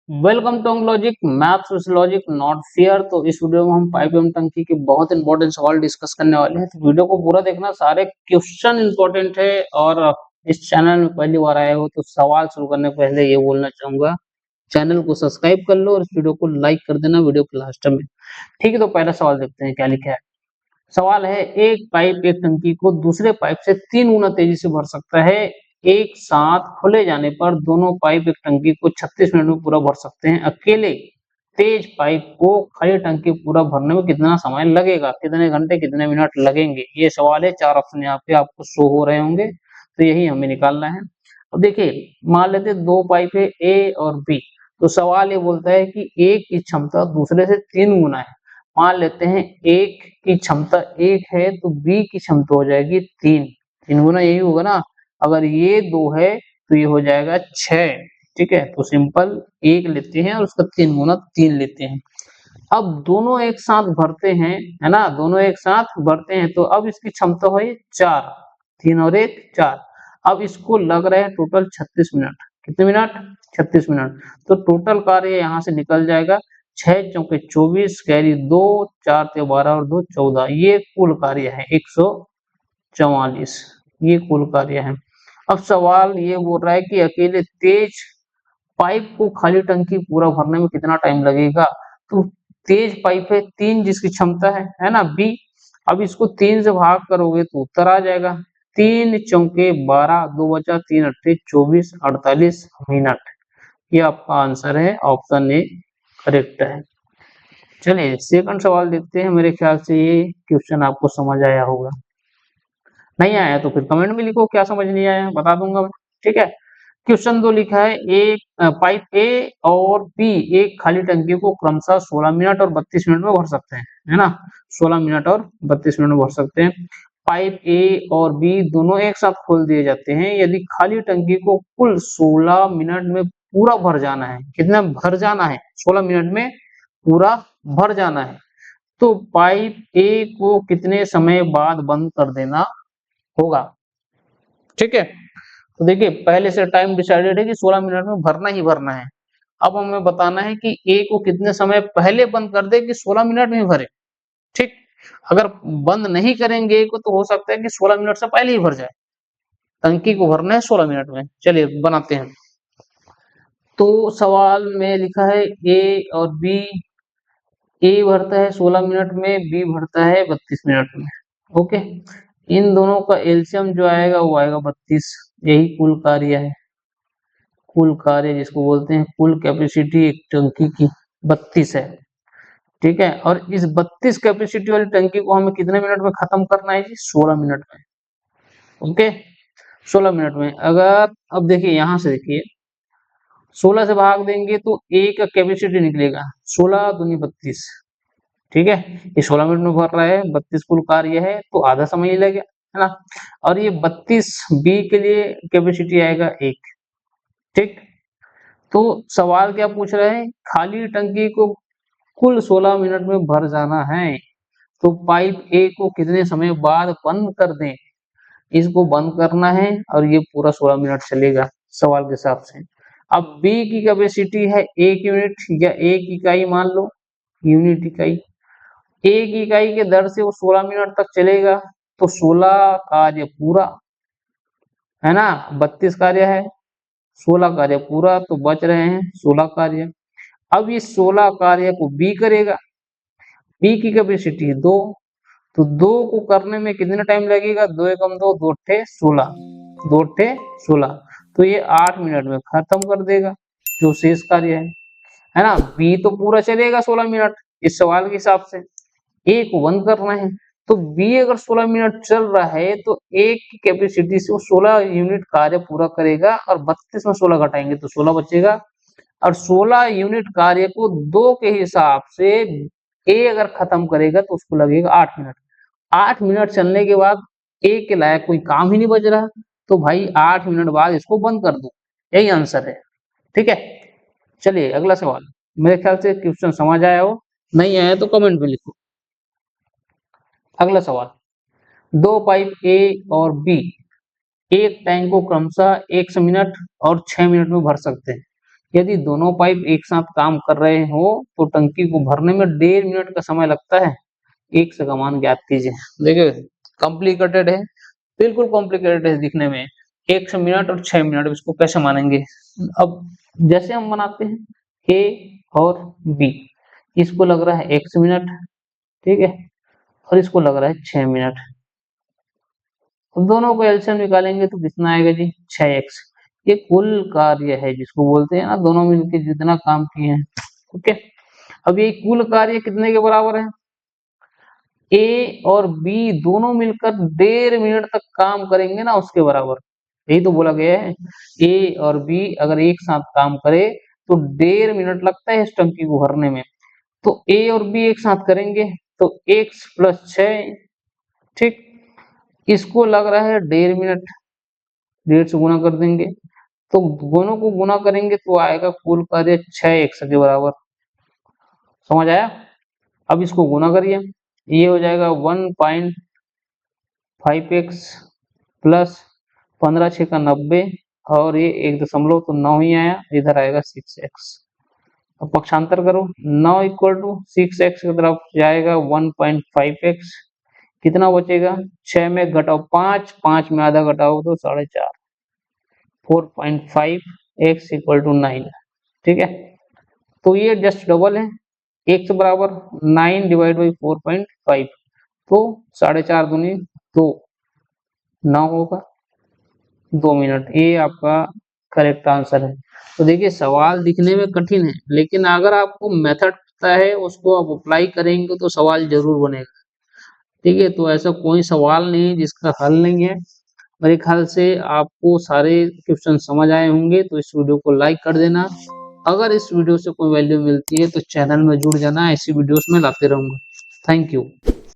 Welcome to logic maths logic not fair. तो इस video में हम पाइप एवं टंकी के बहुत इंपॉर्टेंट सवाल डिस्कस करने वाले हैं। तो वीडियो को पूरा देखना, सारे क्वेश्चन इंपॉर्टेंट है। और इस चैनल में पहली बार आए हो तो सवाल शुरू करने से पहले ये बोलना चाहूंगा, चैनल को सब्सक्राइब कर लो और इस वीडियो को लाइक कर देना वीडियो के लास्ट में। ठीक है, तो पहला सवाल देखते हैं क्या लिखा है। सवाल है, एक पाइप एक टंकी को दूसरे पाइप से 3 गुना तेजी से भर सकता है। एक साथ खोले जाने पर दोनों पाइप एक टंकी को 36 मिनट में पूरा भर सकते हैं। अकेले तेज पाइप को खाली टंकी पूरा भरने में कितना समय लगेगा, कितने घंटे कितने मिनट लगेंगे। ये सवाल है। 4 ऑप्शन यहाँ पे आपको शो हो रहे होंगे, तो यही हमें निकालना है। अब देखिए, मान लेते दो पाइप है ए और बी। तो सवाल ये बोलता है कि एक की क्षमता दूसरे से 3 गुना है। मान लेते हैं एक की क्षमता 1 है तो बी की क्षमता हो जाएगी 3। 3 गुना यही होगा ना। अगर ये 2 है तो ये हो जाएगा 6। ठीक है, तो सिंपल 1 लेते हैं और उसका 3 गुना 3 लेते हैं। अब दोनों एक साथ भरते हैं, है ना, दोनों एक साथ भरते हैं। तो अब इसकी क्षमता हुई 4, 3 और 1 4। अब इसको लग रहे हैं टोटल 36 मिनट। कितने मिनट? 36 मिनट। तो टोटल कार्य यहाँ से निकल जाएगा 6 चौके 24, कैरी 2, 4 ते 12 और 2 14। ये कुल कार्य है 144। ये कुल कार्य है। अब सवाल ये बोल रहा है कि अकेले तेज पाइप को खाली टंकी पूरा भरने में कितना टाइम लगेगा। तो तेज पाइप है 3 जिसकी क्षमता है ना बी। अब इसको 3 से भाग करोगे तो उत्तर आ जाएगा। 3 चौके 12, 2 बचा 3 अट्ठे 24, 48 मिनट। ये आपका आंसर है, ऑप्शन ए करेक्ट है। चलिए सेकंड सवाल देखते हैं। मेरे ख्याल से ये क्वेश्चन आपको समझ आया होगा। नहीं आया तो फिर कमेंट में लिखो क्या समझ नहीं आया, बता दूंगा मैं। ठीक है, क्वेश्चन 2 लिखा है, एक पाइप ए और बी एक खाली टंकी को क्रमशः 16 मिनट और 32 मिनट में भर सकते हैं, है ना। 16 मिनट और 32 मिनट में भर सकते हैं। पाइप ए और बी दोनों एक साथ खोल दिए जाते हैं। यदि खाली टंकी को कुल 16 मिनट में पूरा भर जाना है, कितना भर जाना है, 16 मिनट में पूरा भर जाना है, तो पाइप ए को कितने समय बाद बंद कर देना होगा। ठीक है, तो देखिए पहले से टाइम डिसाइडेड है कि 16 मिनट में भरना ही भरना है। अब हमें बताना है कि ए को कितने समय पहले बंद कर दे कि 16 मिनट में भरे। ठीक, अगर बंद नहीं करेंगे ए को तो हो सकता है कि 16 मिनट से पहले ही भर जाए। टंकी को भरना है 16 मिनट में। चलिए बनाते हैं। तो सवाल में लिखा है ए और बी। ए भरता है 16 मिनट में, बी भरता है 32 मिनट में। ओके, इन दोनों का एलसीएम जो आएगा वो आएगा 32। यही कुल कार्य है। कुल कार्य जिसको बोलते हैं कुल कैपेसिटी एक टंकी की 32 है। ठीक है, और इस 32 कैपेसिटी वाली टंकी को हमें कितने मिनट में खत्म करना है जी? 16 मिनट में। ओके, 16 मिनट में। अगर अब देखिए यहाँ से देखिए 16 से भाग देंगे तो ए का कैपेसिटी निकलेगा 16 दूनी 32। ठीक है, ये 16 मिनट में भर रहा है, 32 कुल कार्य है तो आधा समय ही लगेगा, है ना। और ये 32 बी के लिए कैपेसिटी आएगा 1। ठीक, तो सवाल क्या पूछ रहे हैं, खाली टंकी को कुल 16 मिनट में भर जाना है, तो पाइप ए को कितने समय बाद बंद कर दें। इसको बंद करना है और ये पूरा 16 मिनट चलेगा सवाल के हिसाब से। अब बी की कैपेसिटी है 1 यूनिट या 1 इकाई, मान लो यूनिट इकाई। 1 इकाई के दर से वो 16 मिनट तक चलेगा, तो 16 कार्य पूरा, है ना। 32 कार्य है, 16 कार्य पूरा, तो बच रहे हैं 16 कार्य। अब इस 16 कार्य को बी करेगा। बी की कैपेसिटी 2, तो 2 को करने में कितना टाइम लगेगा? 2 एकम 2, 2 अट्ठे 16, 2 अट्ठे 16। तो ये 8 मिनट में खत्म कर देगा जो शेष कार्य है ना। बी तो पूरा चलेगा 16 मिनट इस सवाल के हिसाब से। ए को बंद करना है, तो बी अगर 16 मिनट चल रहा है तो ए की कैपेसिटी से वो 16 यूनिट कार्य पूरा करेगा, और 32 में 16 घटाएंगे तो 16 बचेगा। और 16 यूनिट कार्य को 2 के हिसाब से ए अगर खत्म करेगा तो उसको लगेगा 8 मिनट। 8 मिनट चलने के बाद ए के लायक कोई काम ही नहीं बच रहा, तो भाई 8 मिनट बाद इसको बंद कर दो। यही आंसर है। ठीक है, चलिए अगला सवाल। मेरे ख्याल से क्वेश्चन समझ आया हो, नहीं आया तो कमेंट में लिखो। अगला सवाल, दो पाइप ए और बी एक टैंक को क्रमशः 100 मिनट और 6 मिनट में भर सकते हैं। यदि दोनों पाइप एक साथ काम कर रहे हो तो टंकी को भरने में 1.5 मिनट का समय लगता है। एक से का मान ज्ञात कीजिए। देखिए कॉम्प्लिकेटेड है, बिल्कुल कॉम्प्लिकेटेड है दिखने में। 1 मिनट और 6 मिनट, इसको कैसे मानेंगे? अब जैसे हम बनाते हैं ए और बी, इसको लग रहा है 1 मिनट, ठीक है, और इसको लग रहा है 6 मिनट। तो दोनों को एलसीएम निकालेंगे तो कितना आएगा जी? 6x। ये कुल कार्य है जिसको बोलते हैं ना दोनों मिलके जितना काम किए हैं। ओके, अब ये कुल कार्य कितने के बराबर है? ए और बी दोनों मिलकर 1.5 मिनट तक काम करेंगे ना, उसके बराबर। यही तो बोला गया है, ए और बी अगर एक साथ काम करे तो 1.5 मिनट लगता है इस टंकी को भरने में। तो ए और बी एक साथ करेंगे तो x + 6, ठीक, इसको लग रहा है 1.5 मिनट, 1.5 से गुना कर देंगे तो दोनों को गुना करेंगे तो आएगा कुल कार्य 6x के बराबर। समझ आया? अब इसको गुना करिए, ये हो जाएगा 1.5x प्लस 15 6 का 90 और ये 1 तो 9 ही आया, इधर आएगा 6x। अब पक्षांतर करो, 9 = 6x की तरफ जाएगा 1.5x, कितना बचेगा? 6 में घटाओ 5, 5 में आधा घटाओ तो 4.5, 4.5x = 9, ठीक है। तो ये जस्ट डबल है, x बराबर 9 / 4.5, तो 4.5 दूनी 2, 9 होगा 2 मिनट। ये आपका करेक्ट आंसर है। तो देखिए सवाल दिखने में कठिन है, लेकिन अगर आपको मेथड पता है, उसको आप अप्लाई करेंगे तो सवाल जरूर बनेगा, ठीक है। तो ऐसा कोई सवाल नहीं है जिसका हल नहीं है। मेरे ख्याल से आपको सारे क्वेश्चन समझ आए होंगे, तो इस वीडियो को लाइक कर देना। अगर इस वीडियो से कोई वैल्यू मिलती है तो चैनल में जुड़ जाना, ऐसी वीडियोस में लाते रहूंगा। Thank you.